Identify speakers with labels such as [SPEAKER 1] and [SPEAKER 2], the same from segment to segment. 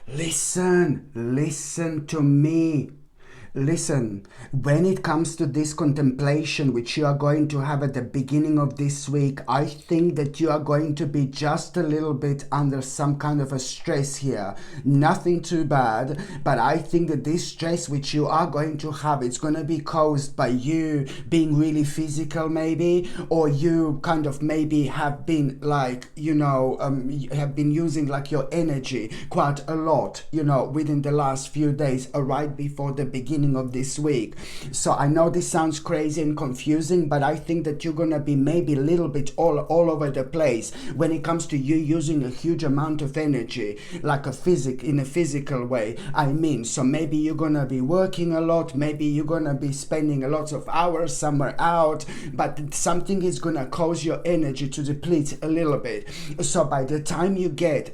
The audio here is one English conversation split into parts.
[SPEAKER 1] Listen to me. Listen, when it comes to this contemplation which you are going to have at the beginning of this week, I think that you are going to be just a little bit under some kind of a stress here. Nothing too bad, but I think that this stress which you are going to have, it's going to be caused by you being really physical maybe, or you kind of maybe have been like, have been using like your energy quite a lot, within the last few days, right before the beginning of this week. So I know this sounds crazy and confusing, but I think that you're gonna be maybe a little bit all over the place when it comes to you using a huge amount of energy, like in a physical way. So maybe you're gonna be working a lot, maybe you're gonna be spending a lot of hours somewhere out, but something is gonna cause your energy to deplete a little bit. So by the time do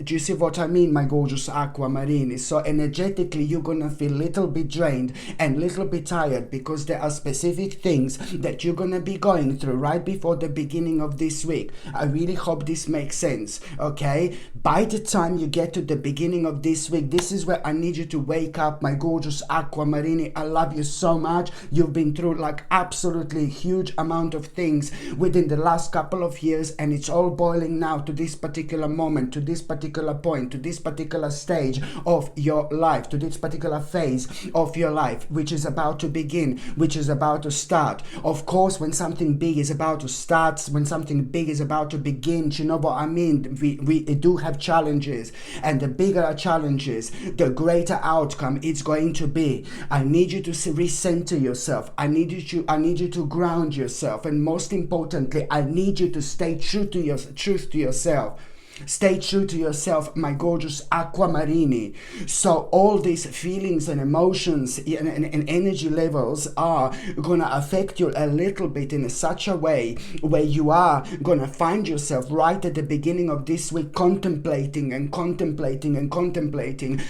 [SPEAKER 1] you see what I mean, my gorgeous aquamarini? So energetically you're gonna feel a little bit drained and a little bit tired, because there are specific things that you're gonna be going through right before the beginning of this week. I really hope this makes sense, okay? By the time you get to the beginning of this week, this is where I need you to wake up, my gorgeous aquamarini. I love you so much. You've been through like absolutely huge amount of things within the last couple of years, and it's all boiling now to this particular moment, to this particular point, to this particular stage of your life, to this particular phase of your life, which is about to begin, which is about to start. Of course, when something big is about to start, when something big is about to begin, you know what I mean? We do have challenges, and the bigger our challenges, the greater outcome it's going to be. I need you to recenter yourself. I need you to ground yourself, and most importantly, I need you to stay true to yourself. Stay true to yourself, my gorgeous aquamarini. So all these feelings and emotions and energy levels are gonna affect you a little bit in such a way where you are gonna find yourself right at the beginning of this week contemplating.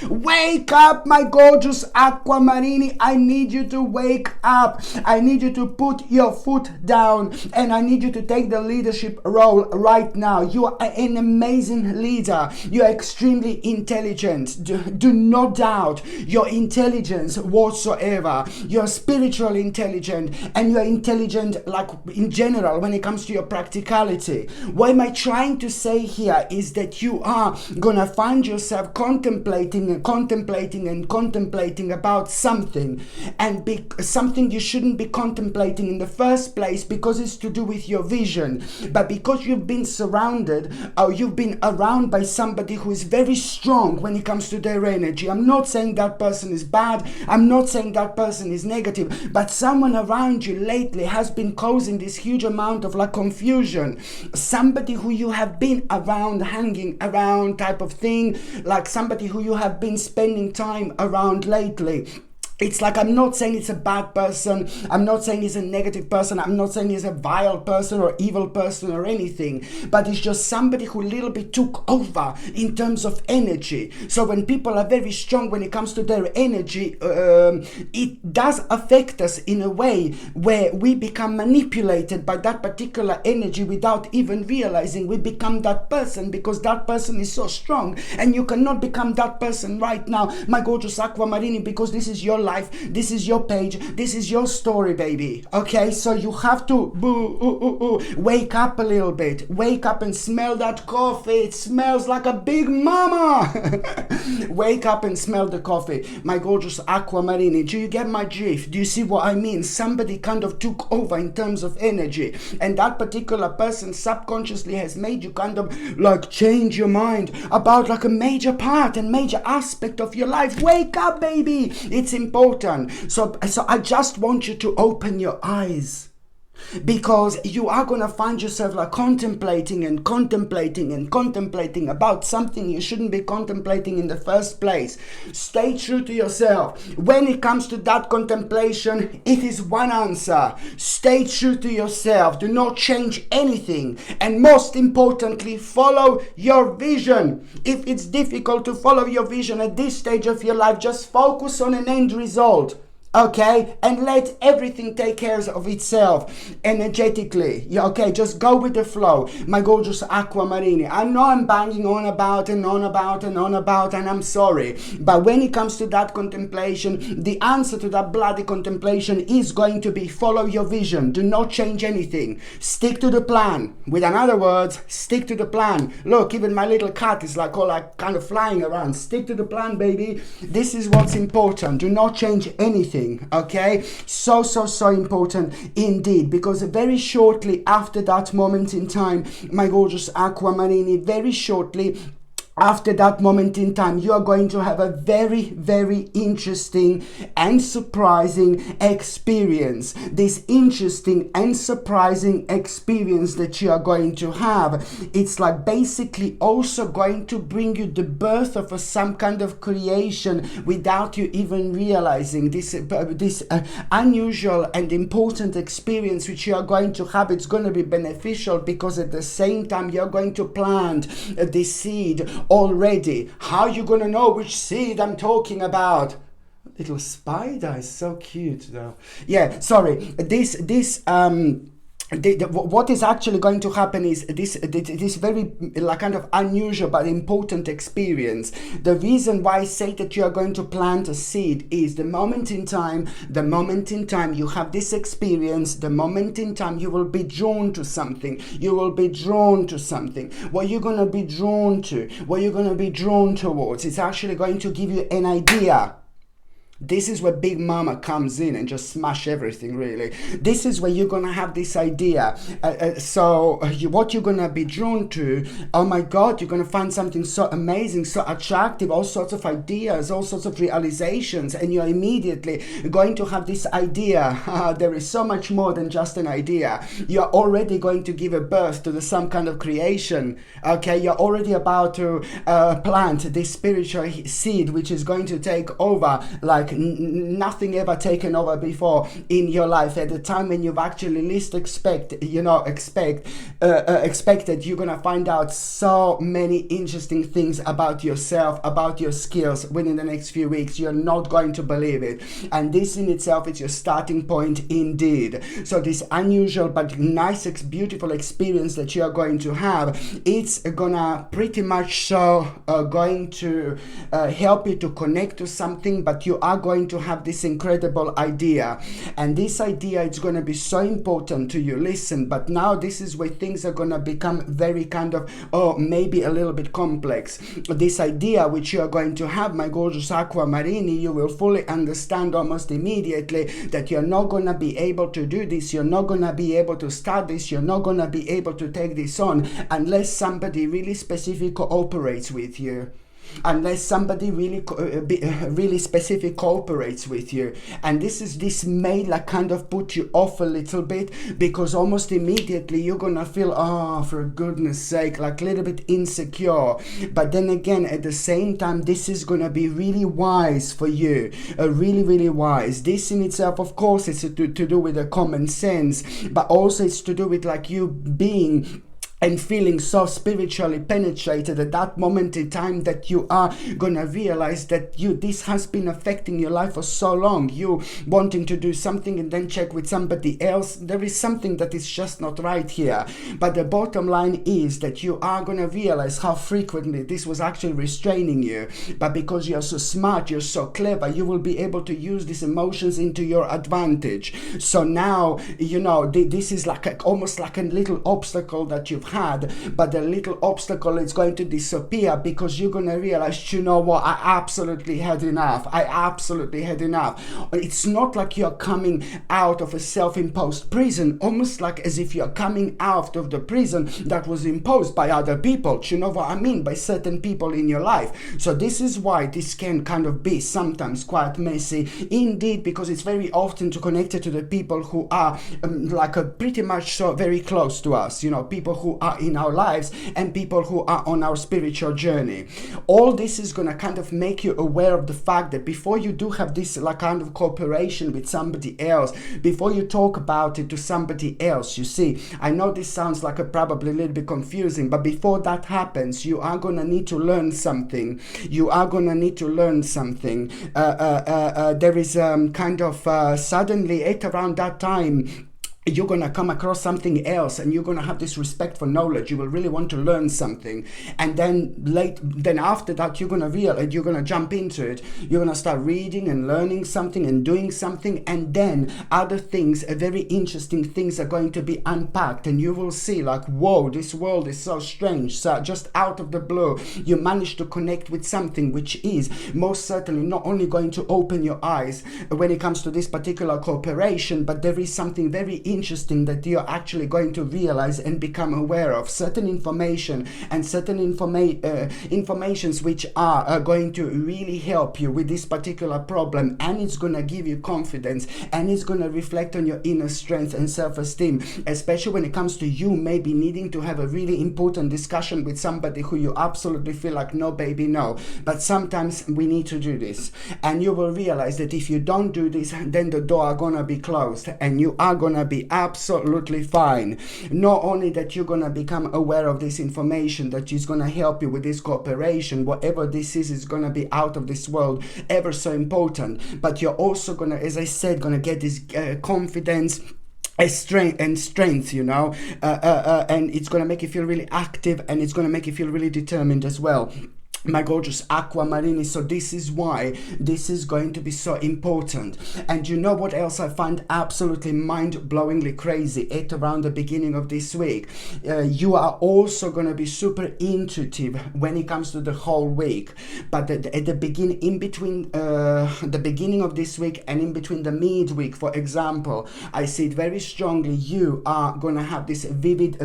[SPEAKER 1] Wake up, my gorgeous aquamarini. I need you to wake up. I need you to put your foot down, and I need you to take the leadership role right now. You are an amazing leader. You are extremely intelligent. Do not doubt your intelligence whatsoever. You are spiritually intelligent, and you are intelligent like in general when it comes to your practicality. What am I trying to say here is that you are gonna find yourself contemplating about something, and something you shouldn't be contemplating in the first place, because it's to do with your vision, but because you've been surrounded, or you've been around by somebody who is very strong when it comes to their energy. I'm not saying that person is bad, I'm not saying that person is negative, but someone around you lately has been causing this huge amount of like confusion. Somebody who you have been around, hanging around type of thing, like somebody who you have been spending time around lately. It's like, I'm not saying it's a bad person, I'm not saying he's a negative person, I'm not saying he's a vile person or evil person or anything, but it's just somebody who a little bit took over in terms of energy. So when people are very strong when it comes to their energy, it does affect us in a way where we become manipulated by that particular energy without even realizing we become that person, because that person is so strong, and you cannot become that person right now, my gorgeous aquamarini, because this is your life, this is your page, this is your story, baby. Okay, so you have to wake up a little bit. Wake up and smell that coffee. It smells like a big mama. Wake up and smell the coffee, my gorgeous aquamarini. Do you get my drift? Do you see what I mean? Somebody kind of took over in terms of energy, and that particular person subconsciously has made you kind of like change your mind about like a major part and major aspect of your life. Wake up, baby. It's important. So I just want you to open your eyes, because you are going to find yourself like contemplating about something you shouldn't be contemplating in the first place. Stay true to yourself. When it comes to that contemplation, it is one answer. Stay true to yourself. Do not change anything. And most importantly, follow your vision. If it's difficult to follow your vision at this stage of your life, just focus on an end result. Okay, and let everything take care of itself energetically. Yeah, okay, just go with the flow, my gorgeous aquamarini. I know I'm banging on about and on about and on about, and I'm sorry, but when it comes to that contemplation, the answer to that bloody contemplation is going to be follow your vision. Do not change anything. Stick to the plan. With another words, stick to the plan. Look, even my little cat is like all like kind of flying around. Stick to the plan, baby. This is what's important. Do not change anything. Okay, so important indeed, because very shortly after that moment in time, my gorgeous aquamarini, very shortly after that moment in time, you are going to have a very interesting and surprising experience. This interesting and surprising experience that you are going to have, it's like basically also going to bring you the birth of some kind of creation without you even realizing. This unusual and important experience which you are going to have, it's going to be beneficial because at the same time you're going to plant this seed already. How are you going to know which seed I'm talking about? Little spider is so cute though. Yeah, sorry. What is actually going to happen is this very like kind of unusual but important experience. The reason why I say that you are going to plant a seed is the moment in time you have this experience, the moment in time you will be drawn to something. What you're going to be drawn to, what you're going to be drawn towards, it's actually going to give you an idea. This is where Big Mama comes in and just smash everything, really. This is where you're going to have this idea. What you're going to be drawn to, oh my God, you're going to find something so amazing, so attractive, all sorts of ideas, all sorts of realizations, and you're immediately going to have this idea. There is so much more than just an idea. You're already going to give a birth to some kind of creation. Okay, you're already about to plant this spiritual seed, which is going to take over like nothing ever taken over before in your life. At the time when you've actually least expected, you're gonna find out so many interesting things about yourself, about your skills within the next few weeks. You're not going to believe it, and this in itself is your starting point indeed. So this unusual but nice, beautiful experience that you are going to have, it's gonna pretty much going to help you to connect to something, but you are going to have this incredible idea, and this idea is going to be so important to you. Listen, but now this is where things are going to become very kind of maybe a little bit complex. This idea which you are going to have, my gorgeous aquamarini, you will fully understand almost immediately that you're not going to be able to do this, you're not going to be able to start this, you're not going to be able to take this on unless somebody really specific cooperates with you. Unless somebody really specific cooperates with you. And this may like kind of put you off a little bit, because almost immediately you're gonna feel, oh, for goodness sake, like a little bit insecure. But then again, at the same time, this is gonna be really wise for you, really wise. This in itself, of course, is to do with the common sense, but also it's to do with like you being and feeling so spiritually penetrated at that moment in time that you are gonna realize that this has been affecting your life for so long. You wanting to do something and then check with somebody else. There is something that is just not right here. But the bottom line is that you are gonna realize how frequently this was actually restraining you. But because you're so smart, you're so clever, you will be able to use these emotions into your advantage. So now, this is like almost like a little obstacle that you've had, but the little obstacle is going to disappear because you're going to realize, you know what, I absolutely had enough. It's not like you're coming out of a self-imposed prison, almost like as if you're coming out of the prison that was imposed by other people. You know what I mean? By certain people in your life. So this is why this can kind of be sometimes quite messy indeed, because it's very often connected to the people who are pretty much so very close to us, people who who are in our lives and people who are on our spiritual journey. All this is going to kind of make you aware of the fact that before you do have this like kind of cooperation with somebody else, before you talk about it to somebody else, you see, I know this sounds like probably a little bit confusing, but before that happens, you are going to need to learn something. You are going to need to learn something. There is kind of suddenly at around that time, you're going to come across something else and you're going to have this respect for knowledge. You will really want to learn something. And then after that, you're going to realize, you're going to jump into it. You're going to start reading and learning something and doing something. And then other things, very interesting things are going to be unpacked. And you will see like, whoa, this world is so strange. So just out of the blue, you manage to connect with something which is most certainly not only going to open your eyes when it comes to this particular cooperation, but there is something very interesting that you're actually going to realize and become aware of. Certain information and certain informations which are going to really help you with this particular problem, and it's going to give you confidence, and it's going to reflect on your inner strength and self-esteem, especially when it comes to you maybe needing to have a really important discussion with somebody who you absolutely feel like, no baby, no, but sometimes we need to do this. And you will realize that if you don't do this, then the door are gonna be closed and you are gonna be absolutely fine. Not only that you're going to become aware of this information that is going to help you with this cooperation, whatever this is going to be out of this world, ever so important, but you're also going to, as I said, going to get this confidence, strength, you know, and it's going to make you feel really active, and it's going to make you feel really determined as well, my gorgeous aquamarini. So this is why this is going to be so important. And you know what else I find absolutely mind-blowingly crazy at around the beginning of this week? You are also going to be super intuitive when it comes to the whole week, but at the beginning, in between the beginning of this week and in between the midweek, for example, I see it very strongly. You are going to have this vivid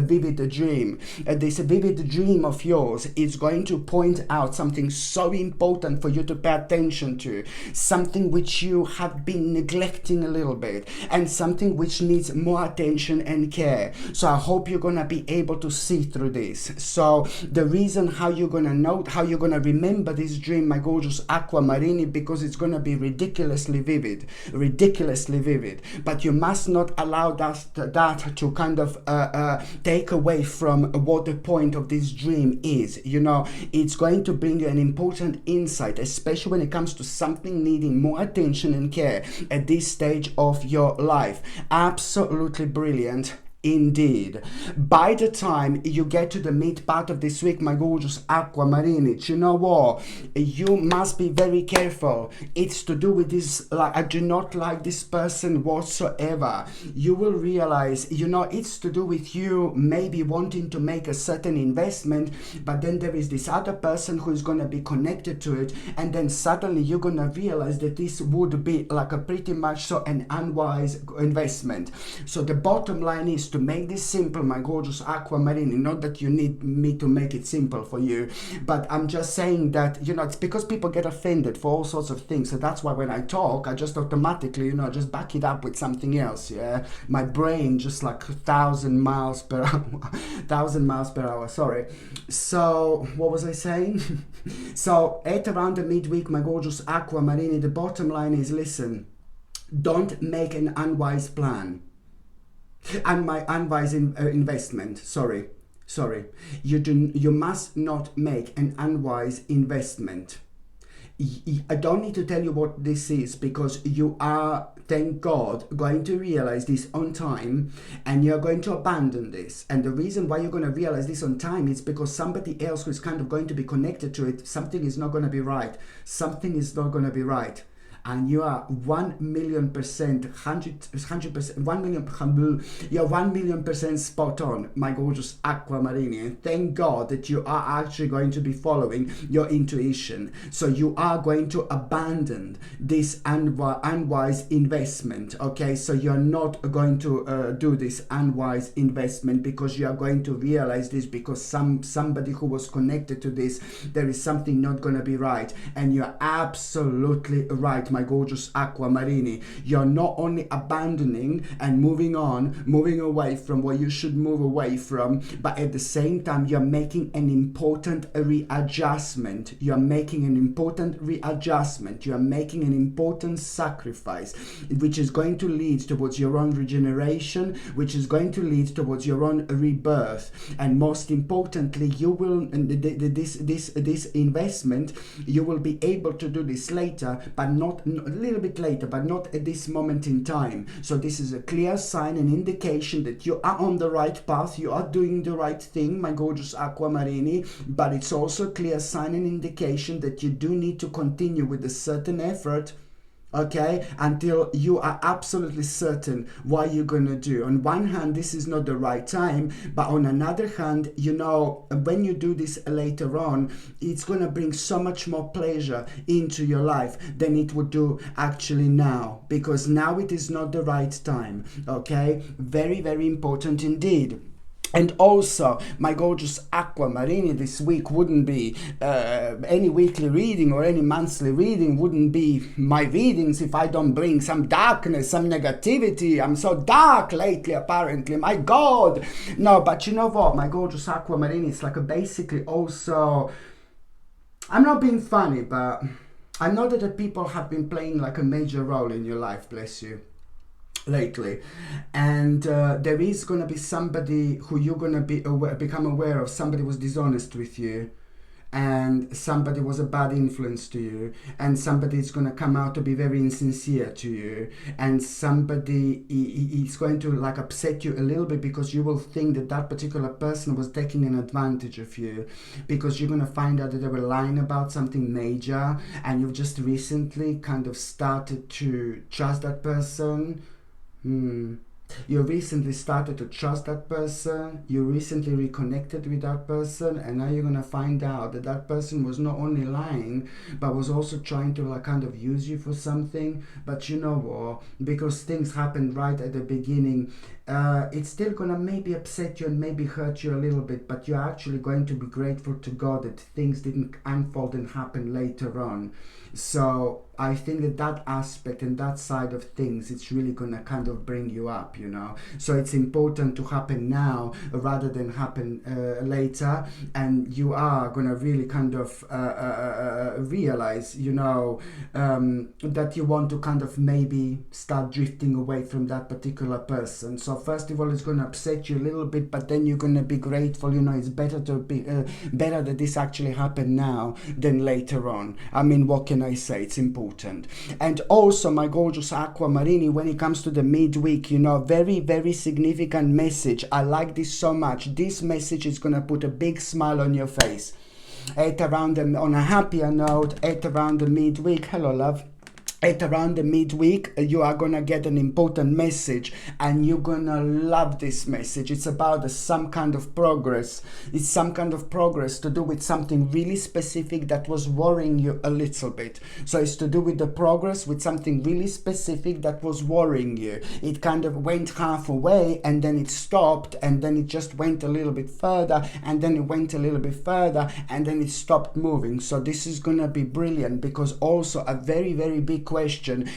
[SPEAKER 1] dream. This vivid dream of yours is going to point out something so important for you to pay attention to, something which you have been neglecting a little bit, and something which needs more attention and care. So I hope you're going to be able to see through this. So the reason how you're going to know, how you're going to remember this dream, my gorgeous aquamarini, because it's going to be ridiculously vivid, but you must not allow that to kind of take away from what the point of this dream is. You know, it's going to bring you an important insight, especially when it comes to something needing more attention and care at this stage of your life. Absolutely brilliant indeed. By the time you get to the mid part of this week, my gorgeous aquamarini, you know what? You must be very careful. It's to do with this, like, I do not like this person whatsoever. You will realize, you know, it's to do with you maybe wanting to make a certain investment, but then there is this other person who is going to be connected to it, and then suddenly you're going to realize that this would be like a pretty much so an unwise investment. So the bottom line is, to make this simple, my gorgeous aquamarini, not that you need me to make it simple for you, but I'm just saying that, you know, it's because people get offended for all sorts of things. So that's why when I talk, I just automatically, you know, just back it up with something else. Yeah, my brain just like 1,000 miles per hour, 1,000 miles per hour. Sorry. So what was I saying? So at around the midweek, my gorgeous aquamarini, the bottom line is, listen, don't make an unwise plan. And my unwise investment, sorry, you must not make an unwise investment. I don't need to tell you what this is, because you are, thank God, going to realize this on time, and you're going to abandon this. And the reason why you're going to realize this on time is because somebody else who's kind of going to be connected to it, something is not going to be right. Something is not going to be right. And you are 1,000,000%, 100%, 1,000,000, you're 1,000,000% spot on, my gorgeous aquamarini. And thank God that you are actually going to be following your intuition. So you are going to abandon this unwise investment. Okay, so you're not going to do this unwise investment, because you are going to realize this, because somebody who was connected to this, there is something not going to be right. And you're absolutely right, my gorgeous Aquamarini. You're not only abandoning and moving on, moving away from what you should move away from, but at the same time, you're making an important readjustment. You're making an important readjustment. You're making an important sacrifice, which is going to lead towards your own regeneration, which is going to lead towards your own rebirth. And most importantly, you will, this investment, you will be able to do this later, but not a little bit later, but not at this moment in time. So this is a clear sign and indication that you are on the right path, you are doing the right thing, my gorgeous Aquamarini, but it's also a clear sign and indication that you do need to continue with a certain effort, okay, until you are absolutely certain what you're gonna do. On one hand, this is not the right time, but on another hand, you know, when you do this later on, it's gonna bring so much more pleasure into your life than it would do actually now, because now it is not the right time, okay? Very, very important indeed. And also, my gorgeous Aquamarini, this week wouldn't be any weekly reading or any monthly reading, wouldn't be my readings if I don't bring some darkness, some negativity. I'm so dark lately, apparently, my God. No, but you know what, my gorgeous Aquamarini, it's like a basically also, I'm not being funny, but I know that the people have been playing like a major role in your life, bless you, lately, and there is going to be somebody who you're going to become aware of. Somebody was dishonest with you, and somebody was a bad influence to you, and somebody is going to come out to be very insincere to you, and somebody is going to like upset you a little bit, because you will think that that particular person was taking an advantage of you, because you're going to find out that they were lying about something major, and you've just recently kind of started to trust that person. You recently started to trust that person, you recently reconnected with that person, and now you're gonna find out that that person was not only lying, but was also trying to like kind of use you for something. But you know what, because things happened right at the beginning, it's still gonna maybe upset you and maybe hurt you a little bit, but you're actually going to be grateful to God that things didn't unfold and happen later on. So I think that that aspect and that side of things, it's really gonna kind of bring you up, you know. So it's important to happen now rather than happen later, and you are gonna really kind of realize, you know, that you want to kind of maybe start drifting away from that particular person. So first of all, it's gonna upset you a little bit, but then you're gonna be grateful, you know. It's better to be better that this actually happened now than later on. I mean, what can I say? It's important. And also, my gorgeous Aquamarini, when it comes to the midweek, you know, very, very significant message. I like this so much. This message is gonna put a big smile on your face. On a happier note, at around the midweek. Hello, love. At around the midweek, you are gonna get an important message, and you're gonna love this message. It's about some kind of progress. It's some kind of progress to do with something really specific that was worrying you a little bit. So it's to do with the progress with something really specific that was worrying you. It kind of went halfway, and then it stopped, and then it just went a little bit further, and then it went a little bit further, and then it stopped moving. So this is gonna be brilliant, because also a very, very big question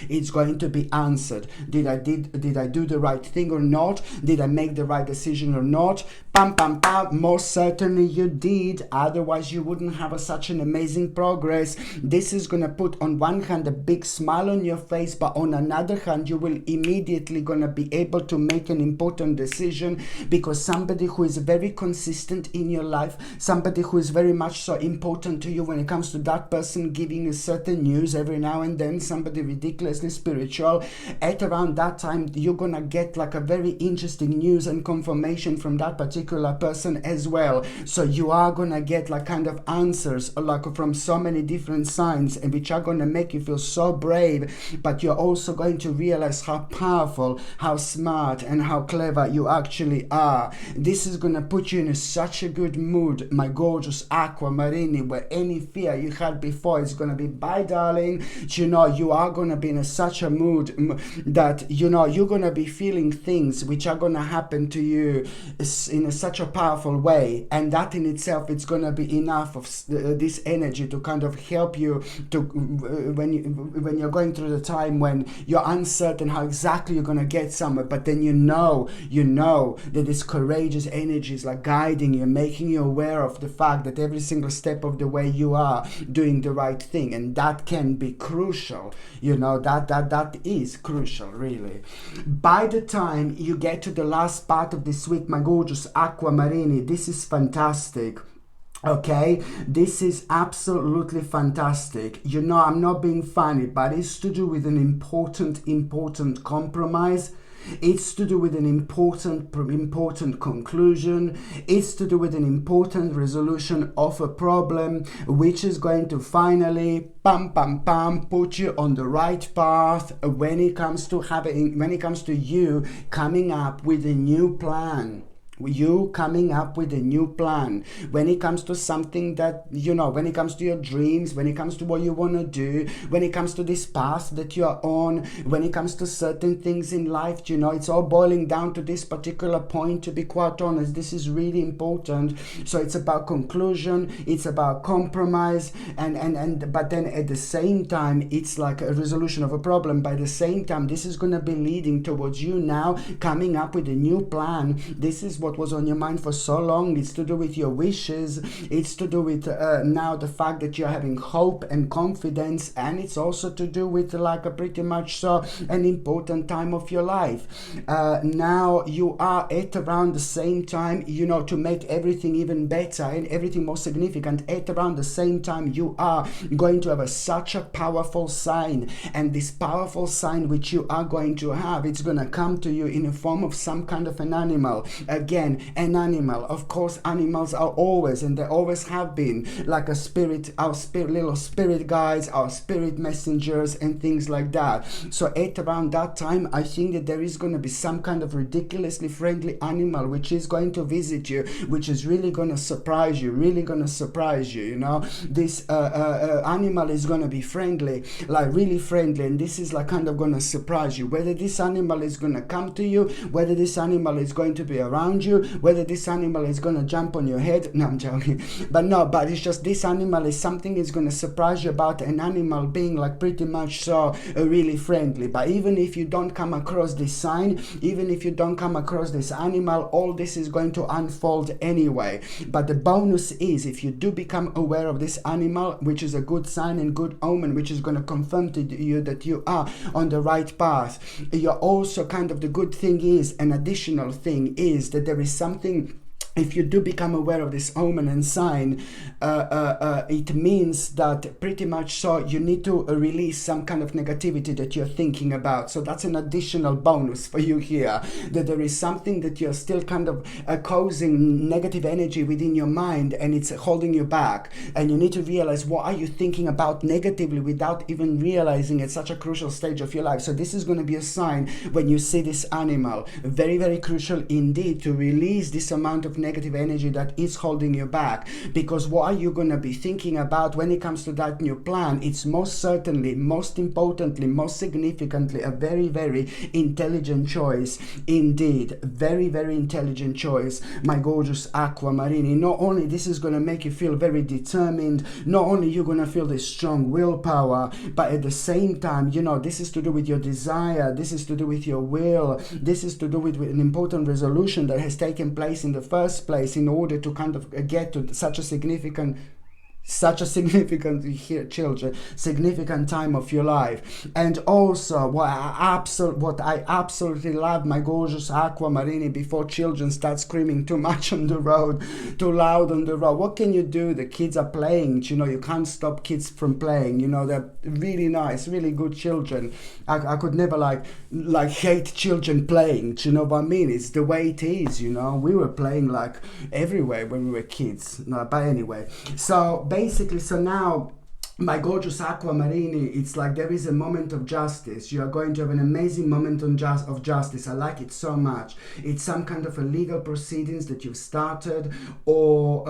[SPEAKER 1] is going to be answered. Did I do the right thing or not? Did I make the right decision or not? Pam pam pam, most certainly you did, otherwise you wouldn't have such an amazing progress. This is gonna put on one hand a big smile on your face, but on another hand you will immediately gonna be able to make an important decision, because somebody who is very consistent in your life, somebody who is very much so important to you when it comes to that person giving you certain news every now and then, somebody ridiculously spiritual, at around that time you're gonna get like a very interesting news and confirmation from that particular person as well. So you are gonna get like kind of answers like from so many different signs, and which are gonna make you feel so brave, but you're also going to realize how powerful, how smart, and how clever you actually are. This is gonna put you in such a good mood, my gorgeous Aquamarini, where any fear you had before is gonna be bye, darling. You know, you are going to be in such a mood that, you know, you're going to be feeling things which are going to happen to you in such a powerful way, and that in itself, it's going to be enough of this energy to kind of help you to when you're going through the time when you're uncertain how exactly you're going to get somewhere, but then you know that this courageous energy is like guiding you, making you aware of the fact that every single step of the way you are doing the right thing, and that can be crucial. You know, that is crucial, really. By the time you get to the last part of this week, my gorgeous Aquamarini, this is fantastic. Okay, this is absolutely fantastic. You know, I'm not being funny, but it's to do with an important compromise. It's to do with an important conclusion. It's to do with an important resolution of a problem, which is going to finally put you on the right path when it comes to you coming up with a new plan. You coming up with a new plan when it comes to something that, you know, when it comes to your dreams, when it comes to what you want to do, when it comes to this path that you are on, when it comes to certain things in life, you know, it's all boiling down to this particular point, to be quite honest. This is really important. So it's about conclusion, it's about compromise, and but then at the same time, it's like a resolution of a problem. By the same time, this is going to be leading towards you now coming up with a new plan. This is what was on your mind for so long. It's to do with your wishes. It's to do with now the fact that you're having hope and confidence, and it's also to do with like a pretty much so an important time of your life. Now you are at around the same time, you know, to make everything even better and everything more significant. At around the same time, you are going to have such a powerful sign, and this powerful sign which you are going to have, it's going to come to you in the form of some kind of an animal. Again, an animal. Of course, animals are always, and they always have been, like a spirit, our spirit, little spirit guides, our spirit messengers, and things like that. So at around that time, I think that there is going to be some kind of ridiculously friendly animal which is going to visit you, which is really going to surprise you, you know. This animal is going to be friendly, like really friendly, and this is like kind of going to surprise you. Whether this animal is going to come to you, whether this animal is going to be around you, whether this animal is going to jump on your head. No, I'm joking. But it's just this animal is something is going to surprise you about an animal being like pretty much so really friendly. But even if you don't come across this sign, even if you don't come across this animal, all this is going to unfold anyway. But the bonus is, if you do become aware of this animal, which is a good sign and good omen, which is going to confirm to you that you are on the right path, you're also kind of, the good thing is, an additional thing is that there is something. If you do become aware of this omen and sign, it means that pretty much so you need to release some kind of negativity that you're thinking about. So that's an additional bonus for you here, that there is something that you're still kind of causing negative energy within your mind, and it's holding you back. And you need to realize, what are you thinking about negatively without even realizing at such a crucial stage of your life. So this is going to be a sign when you see this animal. Very, very crucial indeed to release this amount of negative energy that is holding you back, because what are you going to be thinking about when it comes to that new plan? It's most certainly, most importantly, most significantly a very, very intelligent choice indeed. Very, very intelligent choice, my gorgeous Aquamarini. Not only this is going to make you feel very determined, not only you're going to feel this strong willpower, but at the same time, you know, this is to do with your desire, this is to do with your will, this is to do with an important resolution that has taken place in the first place in order to kind of get to such a significant significant time of your life. And also what I absolutely love, my gorgeous Aquamarini, before children start screaming too much on the road, too loud on the road, what can you do? The kids are playing, you know, you can't stop kids from playing, you know, they're really nice, really good children. I could never like hate children playing, you know what I mean? It's the way it is, you know. We were playing like everywhere when we were kids. No, but anyway, so basically, so now My gorgeous aquamarini, it's like there is a moment of justice. You are going to have an amazing moment of justice. I like it so much. It's some kind of a legal proceedings that you've started, or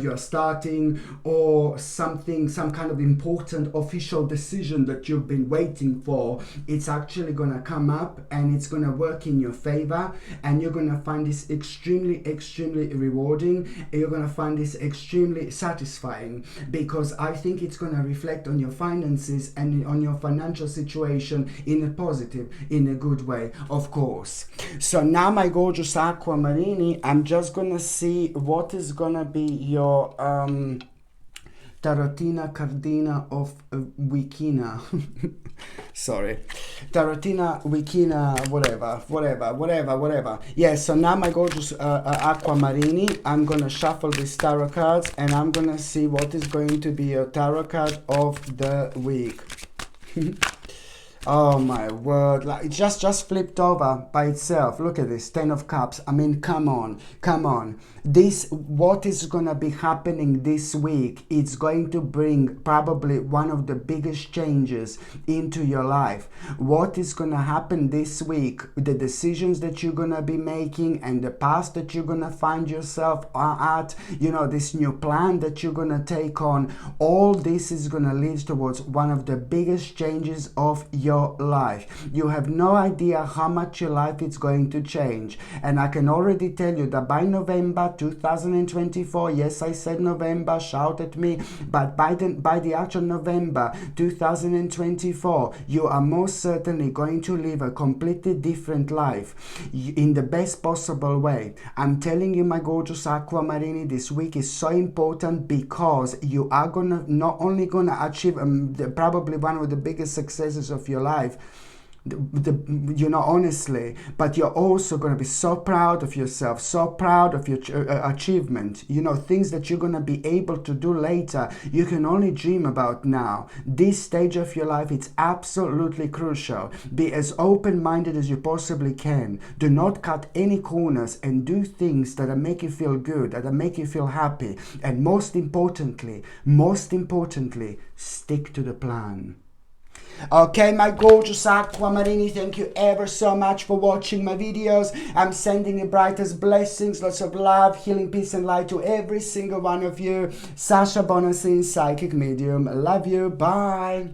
[SPEAKER 1] you're starting, or something, some kind of important official decision that you've been waiting for. It's actually gonna come up and it's gonna work in your favor, and you're gonna find this extremely, extremely rewarding. You're gonna find this extremely satisfying, because I think it's going to reflect on your finances and on your financial situation in a positive, in a good way, of course. So now, my gorgeous aquamarini, I'm just going to see what is going to be your Tarotina Cardina of Wikina. Sorry. Tarotina Wikina, whatever. Yes, so now, my gorgeous aquamarini, I'm going to shuffle these tarot cards and I'm going to see what is going to be your tarot card of the week. Oh my word, like it just flipped over by itself. Look at this, 10 of Cups. I mean, come on. This, what is gonna be happening this week, it's going to bring probably one of the biggest changes into your life. What is gonna happen this week, the decisions that you're gonna be making and the path that you're gonna find yourself at, you know, this new plan that you're gonna take on, all this is gonna lead towards one of the biggest changes of your life. You have no idea how much your life is going to change, and I can already tell you that by November 2024, yes, I said November, shout at me, but by the actual November 2024, you are most certainly going to live a completely different life in the best possible way. I'm telling you, my gorgeous aquamarini, this week is so important because you are not only gonna achieve probably one of the biggest successes of your life, you know, honestly, but you're also going to be so proud of yourself, so proud of your achievement, you know, things that you're going to be able to do later, you can only dream about now. This stage of your life, it's absolutely crucial. Be as open-minded as you possibly can. Do not cut any corners and do things that make you feel good, that make you feel happy, and most importantly, stick to the plan. Okay, my gorgeous aquamarini, thank you ever so much for watching my videos. I'm sending you brightest blessings, lots of love, healing, peace and light to every single one of you. Sasha Bonasin, psychic medium. Love you. Bye.